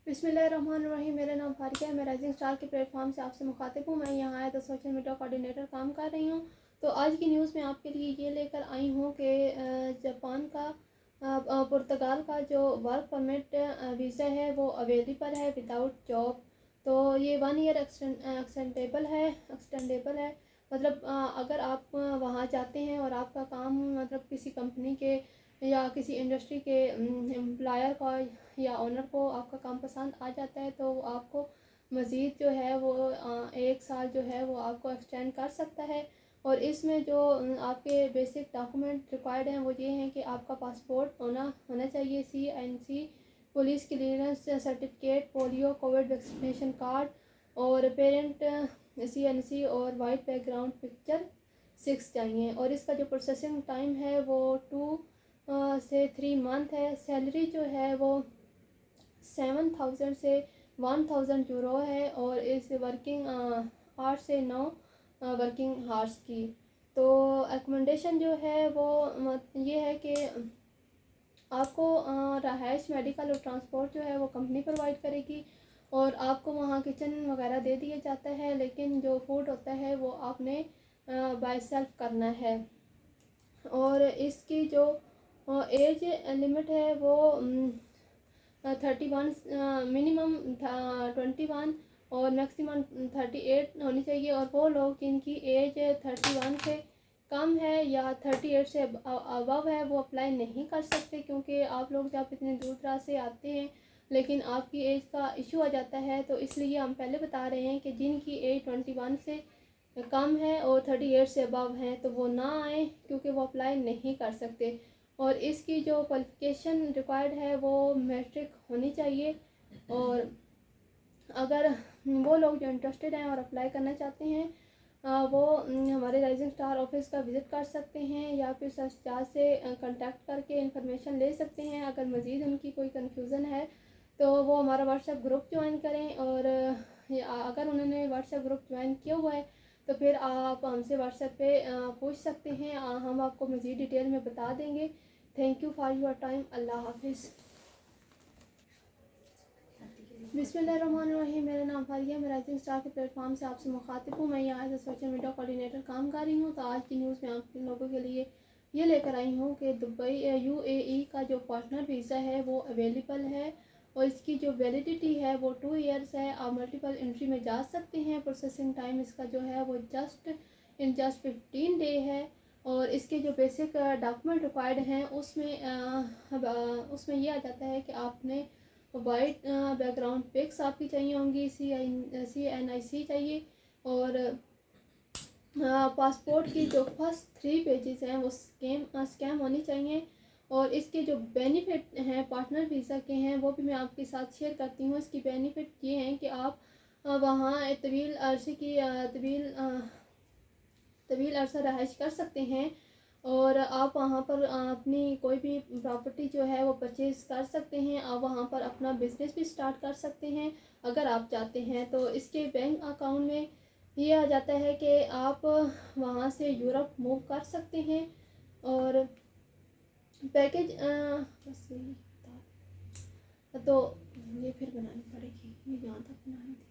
बिस्मिल्लाहिर्रहमानिर्रहीम। मेरा नाम फारिका है। मैं राइजिंग स्टार के प्लेटफॉर्म से आपसे मुखातिब हूँ। मैं यहाँ आया तो सोशल मीडिया कोऑर्डिनेटर काम कर रही हूँ। तो आज की न्यूज़ में आपके लिए ये लेकर आई हूँ कि जापान का पुर्तगाल का जो वर्क परमिट वीज़ा है वो अवेलेबल है विदाउट जॉब। तो ये 1 ईयर एक्सटेंडेबल है। मतलब अगर आप वहाँ जाते हैं और आपका काम मतलब किसी कंपनी के या किसी इंडस्ट्री के एम्प्लॉयर का या ऑनर को आपका काम पसंद आ जाता है तो आपको मज़ीद जो है वो 1 साल जो है वो आपको एक्सटेंड कर सकता है। और इसमें जो आपके बेसिक डॉक्यूमेंट रिक्वायर्ड हैं वो ये हैं कि आपका पासपोर्ट होना चाहिए, CNC police clearance certificate, polio Covid vaccination card और पेरेंट CNC और वाइट बैकग्राउंड पिक्चर 6 चाहिए। और इसका जो प्रोसेसिंग टाइम है वो 2 से 3 मंथ है। सैलरी जो है वो 7,000 से 1,000 यूरो है और इस वर्किंग 8 से 9 वर्किंग हार्स की। तो एकोमोडेशन जो है वो ये है कि आपको रहाइश, मेडिकल और ट्रांसपोर्ट जो है वो कंपनी प्रोवाइड करेगी और आपको वहाँ किचन वगैरह दे दिया जाता है, लेकिन जो फूड होता है वो आपने बाय सेल्फ करना है। और इसकी जो एज लिमिट है वो 31, मिनिमम 21 और मैक्सिमम 38 होनी चाहिए। और वो लोग जिनकी एज 31 से कम है या 38 से अबव है वो अप्लाई नहीं कर सकते, क्योंकि आप लोग जब इतने दूर दराज से आते हैं लेकिन आपकी एज का इशू आ जाता है, तो इसलिए हम पहले बता रहे हैं कि जिनकी एज 21 से कम है और 38 से अबव हैं तो वो ना आए, क्योंकि वो अप्लाई नहीं कर सकते। और इसकी जो क्वालिफ़िकेशन रिक्वायर्ड है वो मैट्रिक होनी चाहिए। और अगर वो लोग जो इंटरेस्टेड हैं और अप्लाई करना चाहते हैं वो हमारे राइजिंग स्टार ऑफिस का विज़िट कर सकते हैं या फिर सरचार्ज से कांटेक्ट करके इंफॉर्मेशन ले सकते हैं। अगर मज़ीद उनकी कोई कन्फ्यूज़न है तो वो हमारा व्हाट्सएप ग्रुप ज्वाइन करें। और अगर उन्होंने व्हाट्सएप ग्रुप ज्वाइन किया हुआ है तो फिर आप हमसे व्हाट्सएप पे पूछ सकते हैं, हम आपको मज़ीद डिटेल में बता देंगे। Thank you for your time. Allah हाफिज़। बिस्मिल्लाहिर्रहमानिर्रहीम। मेरा नाम फारिया है। मैं राइजिंग स्टार के प्लेटफॉर्म से आपसे मुखातिब हूँ। मैं यहाँ एज सोशल मीडिया कोऑर्डिनेटर काम कर रही हूँ। तो आज की न्यूज़ में आप लोगों के लिए ये लेकर आई हूँ कि दुबई UAE का जो पार्टनर वीज़ा है वो अवेलेबल है और इसकी जो वैलिडिटी है वो 2 ईयर्स है। आप मल्टीपल एंट्री में जा सकते हैं। प्रोसेसिंग टाइम इसका जो है वो जस्ट 15 डे है। और इसके जो बेसिक डॉक्यूमेंट रिक्वायर्ड हैं उसमें ये आ जाता है कि आपने वाइट बैकग्राउंड पिक्स आपकी चाहिए होंगी, CNIC चाहिए और पासपोर्ट की जो फर्स्ट 3 पेजेस हैं वो स्कैम होनी चाहिए। और इसके जो बेनिफिट हैं पार्टनर वीज़ा के हैं वो भी मैं आपके साथ शेयर करती हूँ। इसकी बेनिफिट ये हैं कि आप वहाँ तवील अरसे की तवील अरसा रहाइश कर सकते हैं और आप वहाँ पर अपनी कोई भी प्रॉपर्टी जो है वो परचेज़ कर सकते हैं। आप वहाँ पर अपना बिज़नेस भी स्टार्ट कर सकते हैं अगर आप चाहते हैं। तो इसके बैंक अकाउंट में ये आ जाता है कि आप वहाँ से यूरोप मूव कर सकते हैं। और पैकेज बस यही था। तो ये फिर बनानी पड़ेगी, ये यहाँ तक बनानी थी।